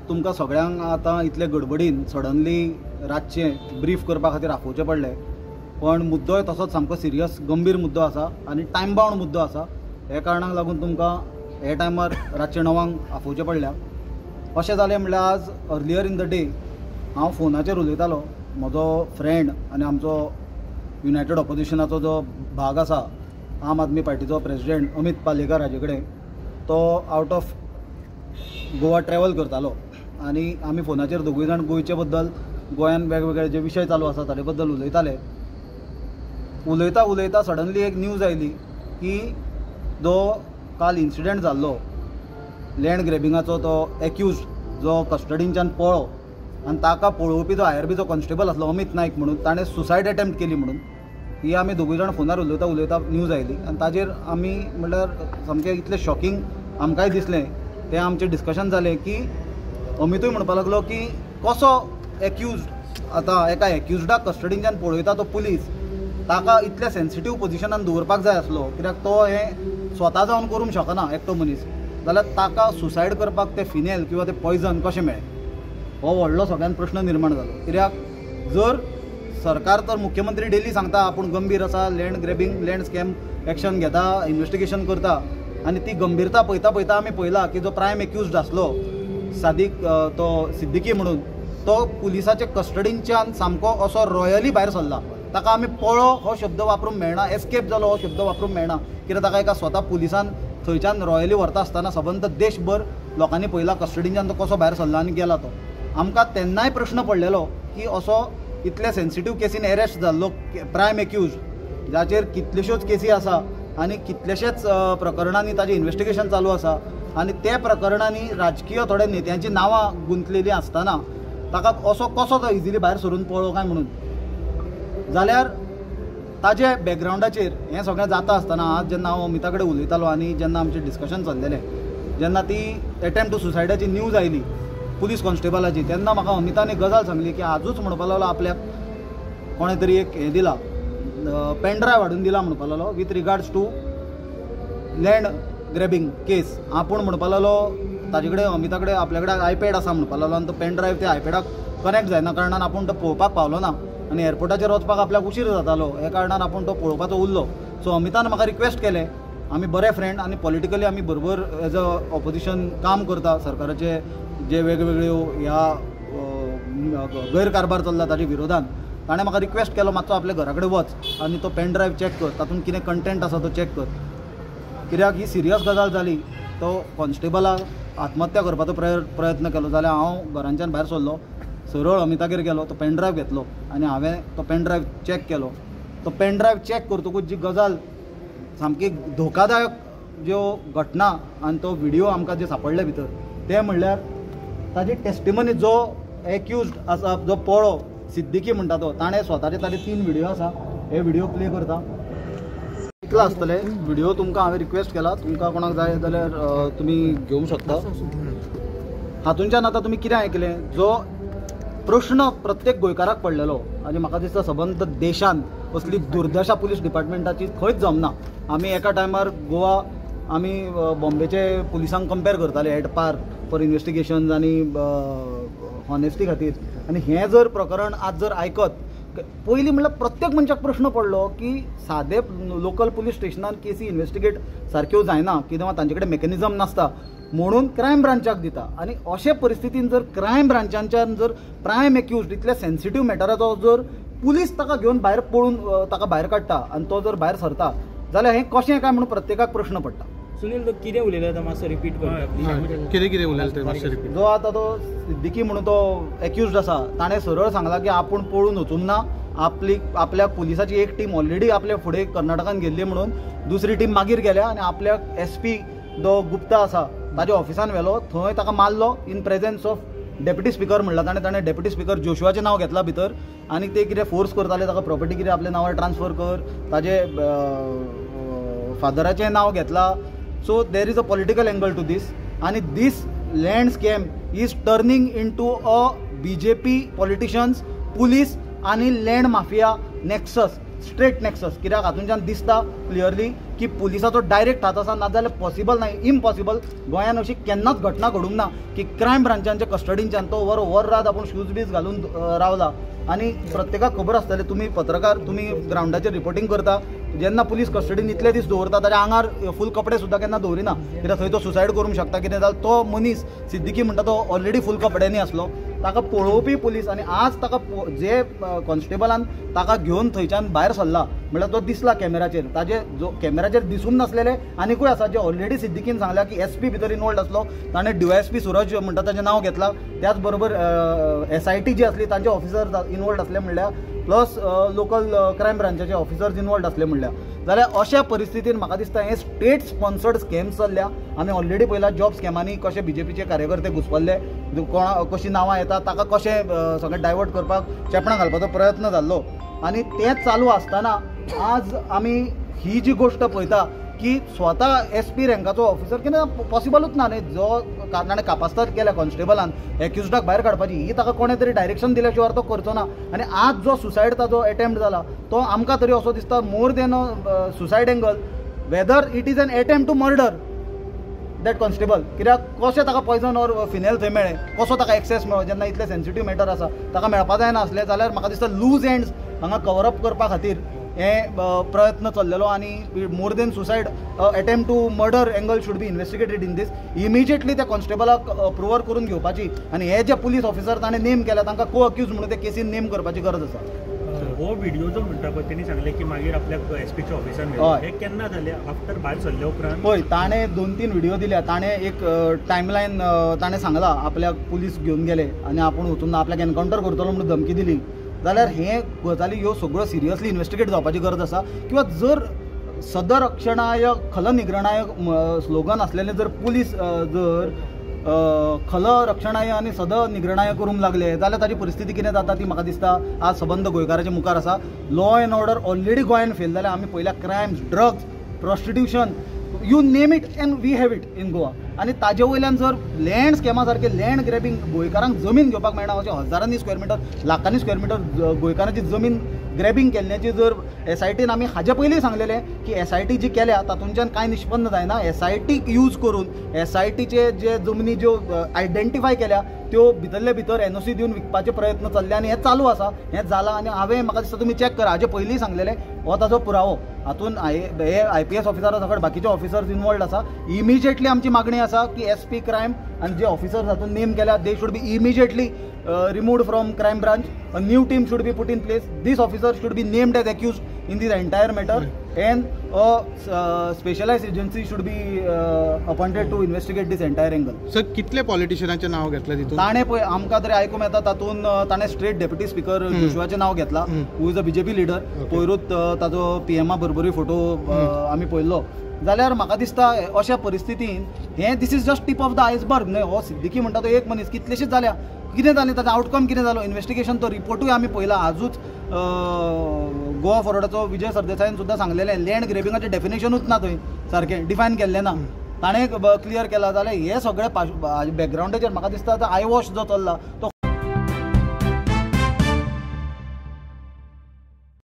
तुमकां सगळ्यांक आतां इतले गडबडीन सडनली रातचें ब्रीफ करपा खातीर आपोवचें पडलें, पण मुद्दोय तसोच सामको सिरियस गंभीर मुद्दो आसा आनी टायम बाउंड मुद्दो आसा. हे कारणाक लागून तुमकां हे टायमार रातचे 9 आपोवचें पडल्या. अशें जालें म्हणल्यार आज अर्लियर इन द डे हांव फोनाचेर उलयतालो. म्हजो फ्रेंड आनी आमचो युनायटेड ऑपोजिशनाचो जो भाग आसा, आम आदमी पार्टीचो प्रेसिडेंट अमित पालेकर हाजे कडेन, तो आउट ऑफ गोवा ट्रॅव्हल करतालो आनी आमी फोनाचेर दोगूय जाण गोंयचे बद्दल, गोंयान वेगवेगळे जे विशय चालू आसा ताचे बद्दल उलयताले. उलयता उलयता सडनली एक न्यूज आयली की जो काल इन्सिडंट जाल्लो लँड ग्रॅबिंगाचो, तो एक्यूज जो कस्टडींच्यान पळो आनी ताका पळोवपी जो IRB कॉन्स्टेबल आसलो अमित नायक म्हणून, ताणें सुसायड अटेम्प्ट केली म्हणून ही आमी दोगूय जाण फोनार उलयता उलयता न्यूज आयली. आनी ताजेर आमी म्हणल्यार सामकें इतलें शॉकिंग आमकांय दिसलें. तें आमचें डिस्कशन जालें की अमितूय म्हणपाक लागलो की कसो एक्यूज आतां एका एक्यूजडाक कस्टडींच्यान पळयता तो पुलीस, ताका इतल्या सेन्सिटीव पोजिशनान दवरपाक जाय आसलो, कित्याक तो हें स्वता जावन करूंक शकना एकटो मनीस, जाल्यार ताका सुसायड करपाक ते फिनेल किंवा ते पॉयझन कशें मेळ्ळें, हो व्हडलो सगळ्यान प्रश्न निर्माण जालो. कित्याक जर सरकार तर मुख्यमंत्री डेली सांगता आपूण गंभीर आसा, land grabbing land scam action घेता, इन्व्हेस्टिगेशन करता, आनी ती गंभीरता पळयता पळयता आमी पळयला की जो प्रायम एक्यूज्ड आसलो सादीक तो सिद्दिकी म्हणून, तो पुलिसाच्या कस्टडींच्यान सामको असो रॉयली भायर सरला. ताका आमी पळो हो शब्द वापरूंक मेळना, एस्केप जालो हो शब्द वापरूंक मेळना, कित्याक ताका एका स्वता पुलिसान थंयच्यान रॉयली व्हरता आसतना सबंद देशभर लोकांनी पळयला कस्टडींच्यान तो कसो भायर सरला आनी गेला. तो आमकां तेन्नाय प्रश्न पडलेलो की असो इतले सेन्सिटीव केसीन एरेस्ट जाल्लो प्रायम एक्यूज, जाचेर कितल्योश्योच केसी आसा आनी कितलेशेच प्रकरणांनी ताजें इन्व्हेस्टिगेशन चालू आसा, आनी ते प्रकरणांनी राजकीय थोड्या नेत्यांची नांवां गुंतलेलीं आसतना ताका असो कसो तो इजिली भायर सरून पळो काय म्हणून, जाल्यार ताजे बॅकग्रावंडाचेर हें सगळें जाता आसतना आज जेन्ना हांव अमिता कडेन उलयतालो आनी जेन्ना आमचें डिस्कशन चल्लेलें, जेन्ना ती अटेम्प्ट टू सुसायडाची न्यूज आयली पुलीस कॉन्स्टेबलाची, तेन्ना म्हाका अमितान एक गजाल सांगली की आजूच म्हणपाक लागलो आपल्याक कोणें तरी एक हें दिला, पेनड्रायव्ह हाडून दिला म्हणपाक लागलो with regards to land grabbing case. आपूण म्हणपाक लागलो ताजे कडेन अमिता कडेन आपल्या कडेन आयपॅड आसा म्हणपाक लागलो आनी तो पेनड्रायव्ह त्या आयपॅडाक कनेक्ट जायना कारणान आपूण तो पळोवपाक पावलो ना आनी एअरपोर्टाचेर वचपाक आपल्याक उशीर जातालो, हे कारणान आपूण तो पळोवपाचो उरलो. सो अमितान म्हाका रिक्वेस्ट केलें, आमी बरे फ्रेंड आनी पॉलिटिकली आमी बरोबर एज अ ऑपोजिशन काम करता, सरकाराचे जे वेगवेगळ्यो ह्या गैरकारबार चल्ला ताच्या विरोधान, ताणें म्हाका रिक्वेस्ट केलो मातसो आपल्या घरा कडेन वच आनी तो पेनड्रायव्ह चॅक कर, तातूंत कितें कंटेंट आसा तो चॅक कर, कित्याक ही सिरियस गजाल जाली. तो कॉन्स्टेबलाक आत्महत्या करपाचो प्रयत्न केलो, जाल्यार हांव घरांच्यान भायर सरलो, सरळ अमितागेर गेलो, तो पेनड्रायव्ह घेतलो आनी हांवें तो पेनड्रायव्ह चॅक केलो. तो पेनड्रायव्ह चॅक करतकूच जी गजाल सामकी धोकादायक ज्यो घटना आनी तो व्हिडियो आमकां जे सापडले भितर, ते म्हणल्यार ताजी टेस्टिमनी जो एक्यूज्ड आसा, जो पळो सिद्दिकी म्हणटा तो, ताणें स्वताचे ताजे 3 व्हिडियो आसा, हे व्हिडियो प्ले करता. इतलो आसतले व्हिडियो, तुमकां हांवें रिक्वेस्ट केला, तुमकां कोणाक जाय जाल्यार तुमी घेवंक शकता. हातूंच्यान आतां तुमी कितें आयकलें, जो प्रश्न प्रत्येक गोंयकाराक पडलेलो आनी म्हाका दिसता सबंद देशान असली दुर्दशा पुलीस डिपार्टमेंटाची खंयच जमना. आमी एका टायमार गोवा आमी बॉम्बेचे पुलिसांक कंपेर करताले एट पार फॉर इन्व्हेस्टिगेशन्स आनी हॉनेस्टी खातीर, आनी हें जर प्रकरण आज जर आयकत पयलीं म्हणल्यार प्रत्येक मनशाक प्रश्न पडलो की सादे लोकल पुलीस स्टेशनान केसी इन्व्हेस्टिगेट सारक्यो जायना किंवा तांचे कडेन मेकॅनिझम नासता म्हणून क्रायम ब्रांचाक दिता. आनी अशे परिस्थितीन जर क्रायम ब्रांचांच्यान जर प्रायम एक्यूज्ड इतल्या सेन्सिटीव मॅटराचो जर पुलीस ताका घेवन भायर पळून ताका भायर काडटा आनी तो जर भायर सरता, जाल्यार हें कशें काय म्हणून प्रत्येकाक प्रश्न पडटा. सुनील, तो कितें उलयलो तो मातसो रिपीट कर, कितें उलयलो ते मातसो रिपीट. जो आतां तो सिद्दिकी म्हणून तो एक्यूज्ड आसा, ताणें सरळ सांगला की आपूण पळून वचूंक ना, आपल्या पुलिसाची एक टीम ऑलरेडी आपल्या फुडें कर्नाटकान गेल्ली म्हणून दुसरी टीम मागीर गेल्या आनी आपल्याक SP जो गुप्ता आसा ताज्या ऑफिसान व्हेलो, थंय ताका मारलो in presence of deputy speaker म्हणला. ताणें डेप्युटी स्पीकर जोशुआचें नांव घेतलां भितर आनी ते कितें फोर्स करताले ताका प्रॉपर्टी कितें आपल्या नांवार ट्रान्सफर कर, ताजे फादराचें नांव घेतलां. So there is a political angle to this आनी this land scam is turning into a BJP politicians, police आनी land mafia nexus. Straight nexus, कित्याक हातूंतल्यान दिसता क्लियरली की पुलिसाचो डायरेक्ट हात आसा, नाजाल्यार पॉसिबल नाही, इम्पॉसिबल गोंयांत अशी केन्नाच घटना घडूंक ना की क्रायम ब्रांचांच्या कस्टडींच्यान तो वर रात आपूण शूज बीज घालून रावला. आनी प्रत्येकाक खबर आसतलें, तुमी पत्रकार तुमी ग्रावंडाचेर रिपोर्टींग करता, जेन्ना पुलीस कस्टडीन इतले दीस दवरता ताच्या आंगार फूल कपडे सुद्दां केन्ना दवरिना, कित्याक थंय तो सुसायड करूंक शकता. कितें जाल्यार तो मनीस सिद्दीकी म्हणटा तो ऑलरेडी फूल कपड्यांनी आसलो. ताका पळोवपी पुलीस आनी आज ताका जे कॉन्स्टेबलान ताका घेवन थंयच्यान भायर सरला म्हळ्यार तो दिसला कॅमेराचेर, ताजे जो कॅमेराचेर दिसून नासलेले आनीकूय आसा जे ऑलरेडी सिद्दीकीन सांगल्या की SP भितर इनवॉल्ड आसलो. ताणें DYSP सुरज म्हणटा ताचें नांव घेतलां. त्याच बरोबर SIT जी आसली तांचे ऑफिसर इनवॉल्ड आसले म्हणल्यार, प्लस लोकल क्रायम ब्रांचाचे ऑफिसर्स इनवॉल्ड आसले म्हणल्यार, जाल्यार अशा परिस्थितीन म्हाका दिसता हे स्टेट स्पॉन्सर्ड स्कॅम्स चल्ल्या. आमी ऑलरेडी पळयला जॉब स्कॅमांनी कशे BJPचे कार्यकर्ते घुसपल्ले, कशी नांवां येता ताका कशें सगळें डायवर्ट करपाक चेपणां घालपाचो प्रयत्न जाल्लो. आनी तेंच चालू आसतना आज आमी ही जी गोश्ट पळयता की स्वता SP रँकाचो ऑफिसर कितें पॉसिबलूच ना न्ही, जो ताणें कापास्ताद केल्या कॉन्स्टेबलान एक्युज्डाक भायर काडपाची, ही ताका कोणें तरी डायरेक्शन दिल्या शिवाय तो करचो ना. आनी आज जो सुसायड ताचो अटेम्प्ट जाला तो आमकां तरी असो दिसता more than suicide angle, whether it is an attempt to murder that constable. कित्याक कशें ताका पॉयझन ऑर फिनेल थंय मेळ्ळें, कसो ताका एक्सेस मेळ्ळो, जेन्ना इतलें सेन्सिटीव मॅटर आसा ताका मेळपा जायना आसलें, जाल्यार म्हाका दिसता लूज एंड्स हांगा कवरअप करपा खातीर हे प्रयत्न चल्लेलो. आनी more than suicide attempt to murder angle should be investigated in this. Immediately त्या कॉन्स्टेबलाक प्रुवर करून घेवपाची आनी हे जे पुलीस ऑफिसर ताणें नेम केल्या तांकां को अक्यूज म्हणून ते केसीन नेम करपाची गरज आसा. हो व्हिडिओ जो म्हणटा पळय तेणी सांगलें की मागीर आपल्याक SPचे ऑफिसर मेळ्ळे, हे केन्ना जालें आफ्टर भायर सरले उपरांत? पळय ताणें 2-3 व्हिडिओ दिल्या, ताणें एक टायमलायन ताणें सांगला आपल्याक पुलीस घेवन गेले आनी आपूण वचून आपल्याक एनकावंटर करतलो म्हणून धमकी दिली. जाल्यार हे गजाली ह्यो सगळ्यो सिरियसली इन्वेस्टिगेट जावपाची गरज आसा. किंवा जर सदरक्षणाय खल निग्रणाय स्लोगन आसलेलें जर पुलीस जर खल रक्षणाय आनी सद निग्रणाय करूंक लागले जाल्यार ताची परिस्थिती कितें जाता ती म्हाका दिसता आज सबंद गोंयकाराच्या मुखार आसा. लॉ एंड ऑर्डर ऑलरेडी गोंयांत फेल जाल्यार आमी पयल्या crimes, drugs, prostitution, you name it and we have it in Goa. आनी ताजे वयल्यान जर लँड स्कॅमा सारके लँड ग्रॅबिंग, गोंयकारांक जमीन घेवपाक मेळना अशें हजारांनी स्क्वेअर मिटर, लाखांनी स्क्वेअर मिटर गोंयकारांची जमीन ग्रॅबिंग केल्ल्याची जर SITन आमी हाजे पयलीं सांगलेलें की SIT जी केल्या तातूंतल्यान कांय निष्पन्न जायना. SIT यूज करून SITचे जे जमनी ज्यो आयडेंटिफाय केल्या त्यो भितरले भितर NOC दिवन विकपाचे प्रयत्न चल्ले आनी हें चालू आसा, हें जालां. आनी हांवें म्हाका दिसता तुमी चॅक करा, हाजे पयलीं सांगलेलें हो ताजो पुरावो. हातून हे IPS ऑफिसरा सकट बाकीचे ऑफिसर्स इनवॉल्ड आसा. इमिजिएटली आमची मागणी आसा की SP क्रायम आनी जे ऑफिसर्स हातून नेम केल्या they should be immediately removed from crime branch. A new team should be put in place. These officers should be named as accused in this entire matter, and a specialized agency should be appointed to investigate this entire angle. Sir कितले पॉलिटिशियनाचें नाव घेतलें तितून? ताणें पळय आमकां तरी आयकूंक येता तातून ताणें स्ट्रेट डेप्युटी स्पीकर जोशुआचें नाव घेतलां, who is a BJP leader. पयरूच ताजो PMA बरोबरूय फोटो आमी पळयल्लो. जाल्यार म्हाका दिसता अशा परिस्थितीन हें this is just tip of the iceberg न्हय. हो सिद्दीकी म्हणटा तो एक मनीस, कितलेशेच जाल्या, कितें जालें ताचो आउटकम कितें जालो, इन्वेस्टिगेशन तो रिपोर्टूय आमी पळयला. आजूच गोवा फॉरवर्डाचो विजय सरदेसायन सुद्दां सांगलेलें लँड ग्रेबिंगाचें डेफिनेशनूच ना थंय सारकें डिफायन केल्लें ना. ताणें क्लियर केला. जाल्यार हे सगळे बॅकग्रावंडाचेर म्हाका दिसता आय वॉश जो चल्ला तो